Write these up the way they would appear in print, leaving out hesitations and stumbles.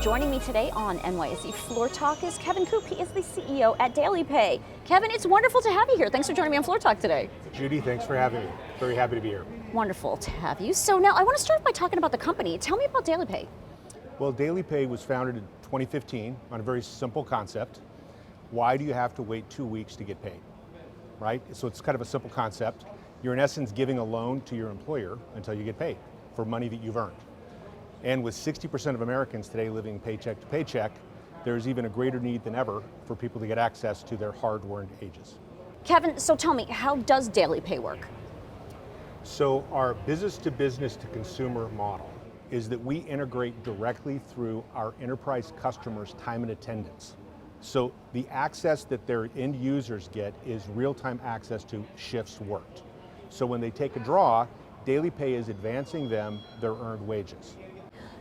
Joining me today on NYSE Floor Talk is Kevin Coop. He is the CEO at DailyPay. Kevin, it's wonderful to have you here. Thanks for joining me on Floor Talk today. Judy, thanks for having me. Very happy to be here. Wonderful to have you. So now I want to start by talking about the company. Tell me about DailyPay. Well, DailyPay was founded in 2015 on a very simple concept. Why do you have to wait 2 weeks to get paid, right? So it's kind of a simple concept. You're in essence giving a loan to your employer until you get paid for money that you've earned. And with 60% of Americans today living paycheck to paycheck, there's even a greater need than ever for people to get access to their hard-earned wages. Kevin, so tell me, how does DailyPay work? So our business to consumer model is that we integrate directly through our enterprise customers' time and attendance. So the access that their end users get is real-time access to shifts worked. So when they take a draw, DailyPay is advancing them their earned wages.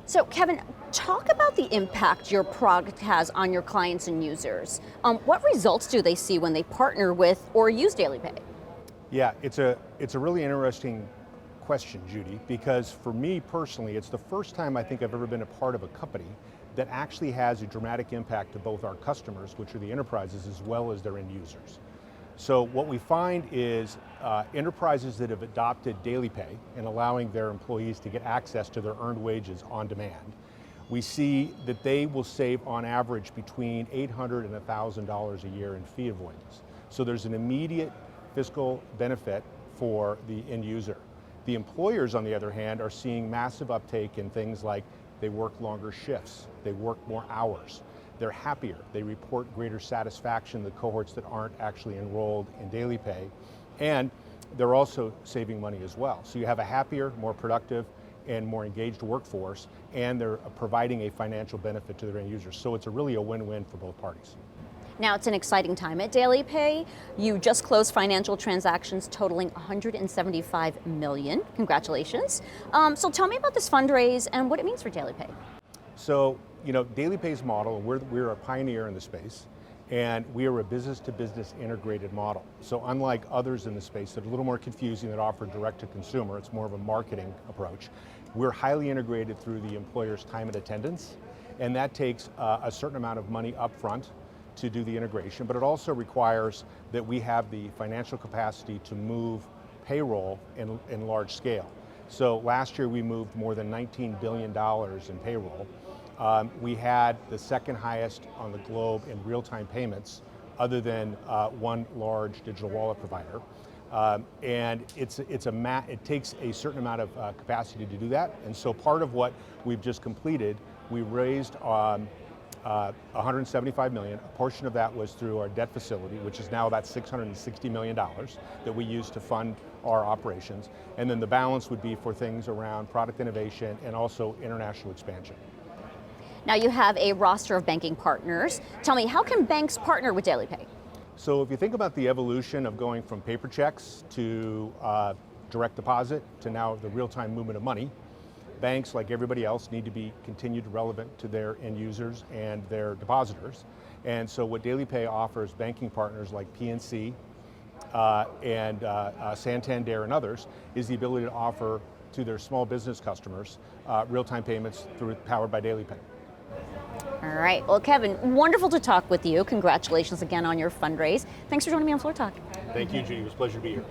So Kevin, talk about the impact your product has on your clients and users. What results do they see when they partner with or use DailyPay? Yeah, it's a really interesting question, Judy, because for me personally, it's the first time I think I've ever been a part of a company that actually has a dramatic impact to both our customers, which are the enterprises, as well as their end users. So what we find is enterprises that have adopted DailyPay and allowing their employees to get access to their earned wages on demand, we see that they will save on average between $800 and $1,000 a year in fee avoidance. So there's an immediate fiscal benefit for the end user. The employers, on the other hand, are seeing massive uptake in things like they work longer shifts, they work more hours, they're happier, they report greater satisfaction, the cohorts that aren't actually enrolled in DailyPay, and they're also saving money as well. So you have a happier, more productive, and more engaged workforce, and they're providing a financial benefit to their end users. So it's really a win-win for both parties. Now it's an exciting time at DailyPay. You just closed financial transactions totaling $175 million. Congratulations. So tell me about this fundraise and what it means for DailyPay. So, DailyPay's model, we're a pioneer in the space, and we are a business-to-business integrated model. So unlike others in the space that are a little more confusing, that offer direct-to-consumer, it's more of a marketing approach. We're highly integrated through the employer's time and attendance, and that takes a certain amount of money up front to do the integration, but it also requires that we have the financial capacity to move payroll in large scale. So last year we moved more than $19 billion in payroll. We had the second highest on the globe in real-time payments, other than one large digital wallet provider. And it takes a certain amount of capacity to do that. And so part of what we've just completed, we raised $175 million. A portion of that was through our debt facility, which is now about $660 million that we use to fund our operations. And then the balance would be for things around product innovation and also international expansion. Now you have a roster of banking partners. Tell me, how can banks partner with DailyPay? So if you think about the evolution of going from paper checks to direct deposit to now the real-time movement of money, banks, like everybody else, need to be continued relevant to their end users and their depositors. And so what DailyPay offers banking partners like PNC and Santander and others is the ability to offer to their small business customers real-time payments powered by DailyPay. All right, well Kevin, wonderful to talk with you. Congratulations again on your fundraise. Thanks for joining me on Floor Talk. Thank you, Judy. It was a pleasure to be here.